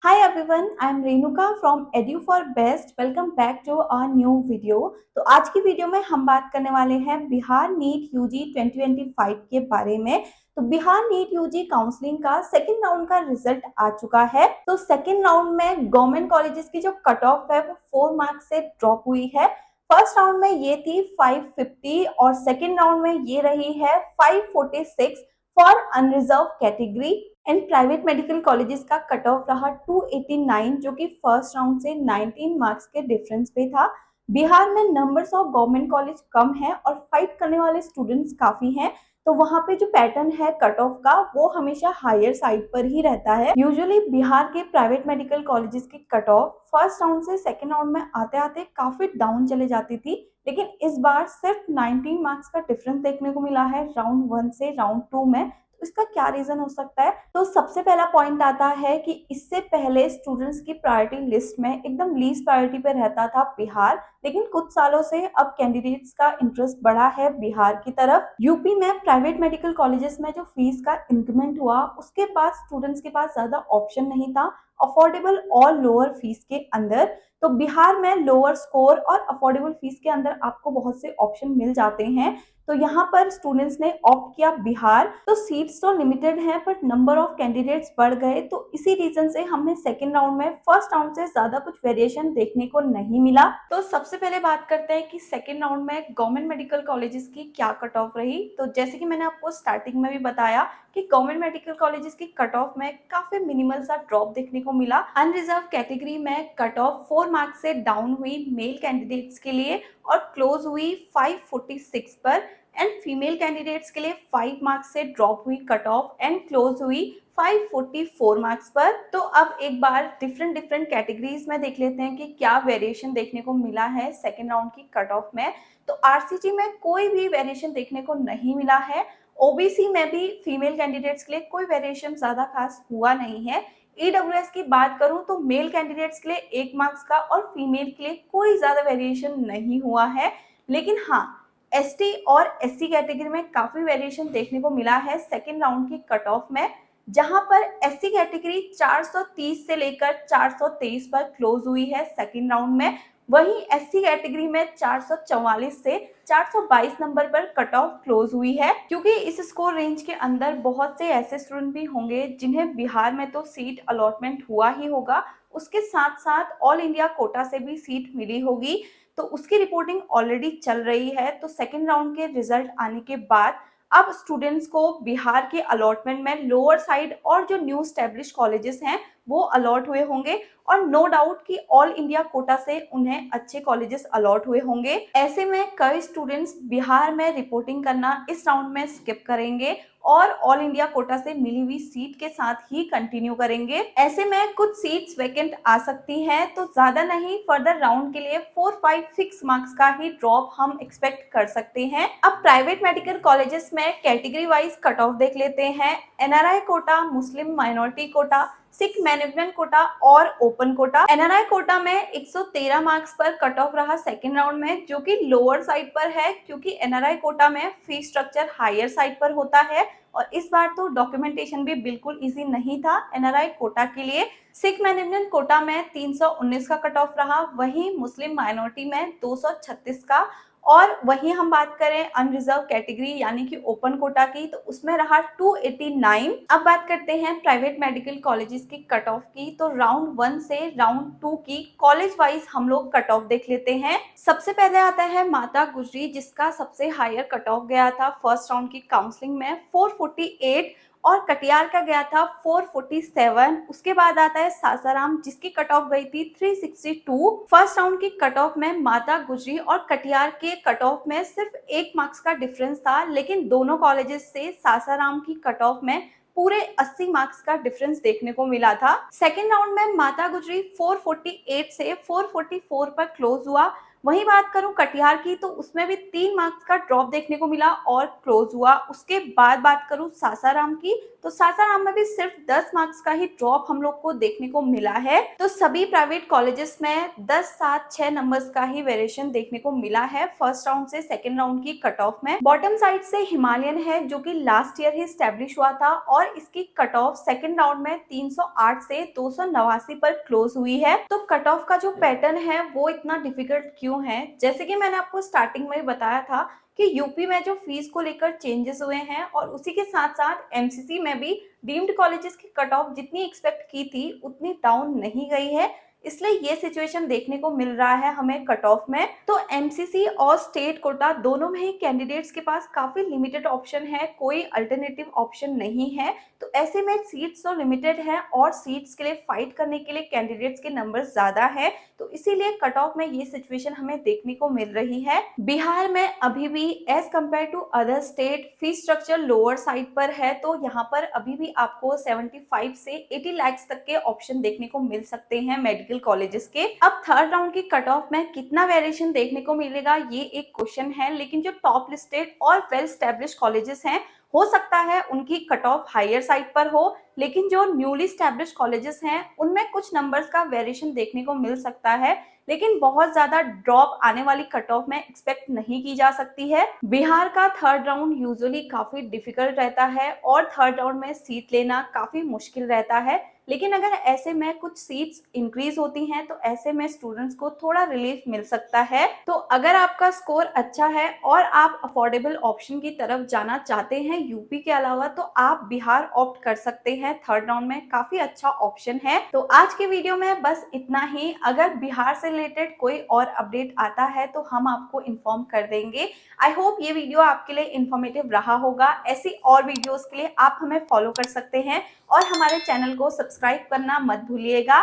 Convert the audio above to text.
Hi everyone, I am Renuka from Edu for Best. Welcome back to our new video. तो आज की video में हम बात करने वाले हैं बिहार नीट यूजी 2025 के बारे में। तो बिहार नीट यूजी काउंसलिंग का सेकेंड राउंड का रिजल्ट आ चुका है। तो सेकेंड राउंड में गवर्नमेंट कॉलेजेस की जो कट ऑफ है वो 4 मार्क्स से ड्रॉप हुई है। फर्स्ट राउंड में ये थी 550 और सेकेंड राउंड में ये रही है 546 for unreserved category. And private medical colleges का कट ऑफ रहा 289 जो कि फर्स्ट राउंड से 19 मार्क्स के डिफरेंस पे था। बिहार में नंबर्स ऑफ गवर्नमेंट कॉलेज कम है और फाइट करने वाले स्टूडेंट्स काफी हैं, तो वहां पे जो पैटर्न है कट ऑफ का वो हमेशा हायर साइड पर ही रहता है। यूजुअली बिहार के प्राइवेट मेडिकल कॉलेजेस की कट ऑफ फर्स्ट राउंड से सेकेंड राउंड में आते आते काफी डाउन चले जाती थी, लेकिन इस बार सिर्फ 19 मार्क्स का डिफरेंस देखने को मिला है राउंड 1 से राउंड 2 में। इसका क्या रीजन हो सकता है? तो सबसे पहला पॉइंट आता है कि इससे पहले स्टूडेंट्स की प्रायोरिटी लिस्ट में एकदम लीस्ट प्रायोरिटी पे रहता था बिहार, लेकिन कुछ सालों से अब कैंडिडेट्स का इंटरेस्ट बढ़ा है बिहार की तरफ। यूपी में प्राइवेट मेडिकल कॉलेजेस में जो फीस का इंक्रीमेंट हुआ उसके बाद स्टूडेंट्स के पास ज्यादा ऑप्शन नहीं था अफोर्डेबल और लोअर फीस के अंदर। तो बिहार में लोअर स्कोर और अफोर्डेबल फीस के अंदर आपको बहुत से ऑप्शन मिल जाते हैं, तो यहाँ पर स्टूडेंट्स ने ऑप्ट किया बिहार। तो सीट्स तो लिमिटेड हैं बट नंबर ऑफ कैंडिडेट्स बढ़ गए, तो इसी रीजन से हमें सेकेंड राउंड में फर्स्ट राउंड से ज्यादा कुछ वेरिएशन देखने को नहीं मिला। तो सबसे पहले बात करते हैं कि सेकेंड राउंड में गवर्नमेंट मेडिकल कॉलेजेस की क्या कट ऑफ रही। तो जैसे कि मैंने आपको स्टार्टिंग में भी बताया कि गवर्नमेंट मेडिकल कॉलेजेस की कट ऑफ में काफी मिनिमल सा ड्रॉप देखने को मिला। अनरिजर्व कैटेगरी में कट ऑफ 4 मार्क्स से डाउन हुई मेल कैंडिडेट्स के लिए और क्लोज हुई 546 पर, एंड फीमेल कैंडिडेट्स के लिए 5 मार्क्स से ड्रॉप हुई कट ऑफ एंड क्लोज हुई 544 मार्क्स पर। तो अब एक बार डिफरेंट डिफरेंट कैटेगरीज में देख लेते हैं कि क्या वेरिएशन देखने को मिला है सेकेंड राउंड की कट ऑफ में। तो आरसीजी में कोई भी वेरिएशन देखने को नहीं मिला है। ओबीसी में भी फीमेल कैंडिडेट्स के लिए कोई वेरिएशन ज्यादा खास हुआ नहीं है। ईडब्ल्यूएस की बात करूं तो मेल कैंडिडेट्स के लिए 1 मार्क्स का और फीमेल के लिए कोई ज्यादा वेरिएशन नहीं हुआ है। लेकिन हाँ, एसटी और एससी कैटेगरी में काफी वेरिएशन देखने को मिला है सेकेंड राउंड की कट ऑफ में, जहां पर एससी कैटेगरी 430 से लेकर 423 पर क्लोज हुई है सेकेंड राउंड में। वहीं एससी कैटेगरी में 444 से 422 नंबर पर कट ऑफ क्लोज हुई है, क्योंकि इस स्कोर रेंज के अंदर बहुत से ऐसे स्टूडेंट भी होंगे जिन्हें बिहार में तो सीट अलॉटमेंट हुआ ही होगा, उसके साथ साथ ऑल इंडिया कोटा से भी सीट मिली होगी, तो उसकी रिपोर्टिंग ऑलरेडी चल रही है। तो सेकेंड राउंड के रिजल्ट आने के बाद अब स्टूडेंट्स को बिहार के अलॉटमेंट में लोअर साइड और जो न्यू स्टैब्लिश कॉलेजेस हैं वो अलॉट हुए होंगे, और नो डाउट कि ऑल इंडिया कोटा से उन्हें अच्छे कॉलेजेस अलॉट हुए होंगे। ऐसे में कई स्टूडेंट्स बिहार में रिपोर्टिंग करना इस राउंड में स्किप करेंगे और ऑल इंडिया कोटा से मिली हुई सीट के साथ ही कंटिन्यू करेंगे। ऐसे में कुछ सीट्स वैकेंट आ सकती हैं, तो ज्यादा नहीं, फर्दर राउंड के लिए 4-5-6 मार्क्स का ही ड्रॉप हम एक्सपेक्ट कर सकते हैं। अब प्राइवेट मेडिकल कॉलेजेस में कैटेगरी वाइज कट ऑफ देख लेते हैं। एनआरआई कोटा, मुस्लिम minority quota, Sikh management quota और ओपन कोटा। एनआरआई कोटा में 113 मार्क्स पर कट ऑफ रहा सेकेंड राउंड में, जो कि लोअर साइड पर है क्योंकि एनआरआई कोटा में फी स्ट्रक्चर हायर साइड पर होता है, और इस बार तो डॉक्यूमेंटेशन भी बिल्कुल इजी नहीं था एनआरआई कोटा के लिए। सिख मैनेजमेंट कोटा में 319 का कट ऑफ रहा, वहीं मुस्लिम माइनॉरिटी में 236 का, और वहीं हम बात करें अनरिजर्व कैटेगरी यानी कि ओपन कोटा की, तो उसमें रहा 289। अब बात करते हैं प्राइवेट मेडिकल कॉलेजेस की कट ऑफ की। तो राउंड 1 से राउंड 2 की कॉलेज वाइज हम लोग कट ऑफ देख लेते हैं। सबसे पहले आता है माता गुजरी, जिसका सबसे हायर कट ऑफ गया था फर्स्ट राउंड की काउंसलिंग में 448, और कटिहार का गया था 447। उसके बाद आता है सासाराम, जिसकी कट ऑफ गई थी 362। फर्स्ट राउंड की कट ऑफ में माता गुजरी और कटिहार के कट ऑफ में सिर्फ 1 मार्क्स का डिफरेंस था, लेकिन दोनों कॉलेजेस से सासाराम की कट ऑफ में पूरे 80 मार्क्स का डिफरेंस देखने को मिला था। सेकेंड राउंड में माता गुजरी 448 से 444 पर क्लोज हुआ, वहीं बात करूं कटिहार की, तो उसमें भी 3 मार्क्स का ड्रॉप देखने को मिला और क्लोज हुआ। उसके बाद बात करूं सासाराम की, तो सासाराम में भी सिर्फ 10 मार्क्स का ही ड्रॉप हम लोग को देखने को मिला है। तो सभी प्राइवेट कॉलेजेस में 10, 7, 6 नंबर्स का ही वेरिएशन देखने को मिला है फर्स्ट राउंड से सेकेंड राउंड की कट ऑफ में। बॉटम साइड से हिमालयन है जो कि लास्ट ईयर ही स्टैब्लिश हुआ था और इसकी कट ऑफ सेकेंड राउंड में 308 से 289 पर क्लोज हुई है। तो कट ऑफ का जो पैटर्न है वो इतना डिफिकल्ट क्यों है? जैसे कि मैंने आपको स्टार्टिंग में ही बताया था कि यूपी में जो फीस को लेकर चेंजेस हुए हैं और उसी के साथ साथ एमसीसी में भी डीम्ड कॉलेजेस की कट ऑफ जितनी एक्सपेक्ट की थी उतनी डाउन नहीं गई है, इसलिए ये सिचुएशन देखने को मिल रहा है हमें कट ऑफ में। तो एमसीसी और स्टेट कोटा दोनों में ही कैंडिडेट्स के पास काफी लिमिटेड ऑप्शन है, कोई अल्टरनेटिव ऑप्शन नहीं है। तो ऐसे में सीट्स तो लिमिटेड है और सीट्स के लिए फाइट करने के लिए कैंडिडेट्स के नंबर ज्यादा है, तो इसीलिए कट ऑफ में ये सिचुएशन हमें देखने को मिल रही है। बिहार में अभी भी as compare to other state fees structure lower side पर है, तो यहाँ पर अभी भी आपको 75 से 80 लाख तक के ऑप्शन देखने को मिल सकते हैं मेडिकल कॉलेजेस के। अब थर्ड राउंड की कट ऑफ में कितना वेरिएशन देखने को मिलेगा ये एक क्वेश्चन है, लेकिन जो टॉप लिस्टेड और वेल स्टैब्लिश कॉलेजेस हैं हो सकता है उनकी कट ऑफ हायर साइड पर हो, लेकिन जो न्यूली स्टैब्लिश कॉलेजेस हैं उनमें कुछ नंबर्स का वेरिएशन देखने को मिल सकता है, लेकिन बहुत ज्यादा ड्रॉप आने वाली कट ऑफ में एक्सपेक्ट नहीं की जा सकती है। बिहार का थर्ड राउंड यूजुअली काफी डिफिकल्ट रहता है और थर्ड राउंड में सीट लेना काफी मुश्किल रहता है, लेकिन अगर ऐसे में कुछ सीट्स इंक्रीज होती हैं तो ऐसे में स्टूडेंट्स को थोड़ा रिलीफ मिल सकता है। तो अगर आपका स्कोर अच्छा है और आप अफोर्डेबल ऑप्शन की तरफ जाना चाहते हैं यूपी के अलावा, तो आप बिहार ऑप्ट कर सकते हैं, थर्ड राउंड में काफी अच्छा ऑप्शन है। तो आज के वीडियो में बस इतना ही। अगर बिहार से रिलेटेड कोई और अपडेट आता है तो हम आपको इन्फॉर्म कर देंगे। आई होप ये वीडियो आपके लिए इन्फॉर्मेटिव रहा होगा। ऐसी और वीडियोस के लिए आप हमें फॉलो कर सकते हैं और हमारे चैनल को सब्सक्राइब करना मत भूलिएगा।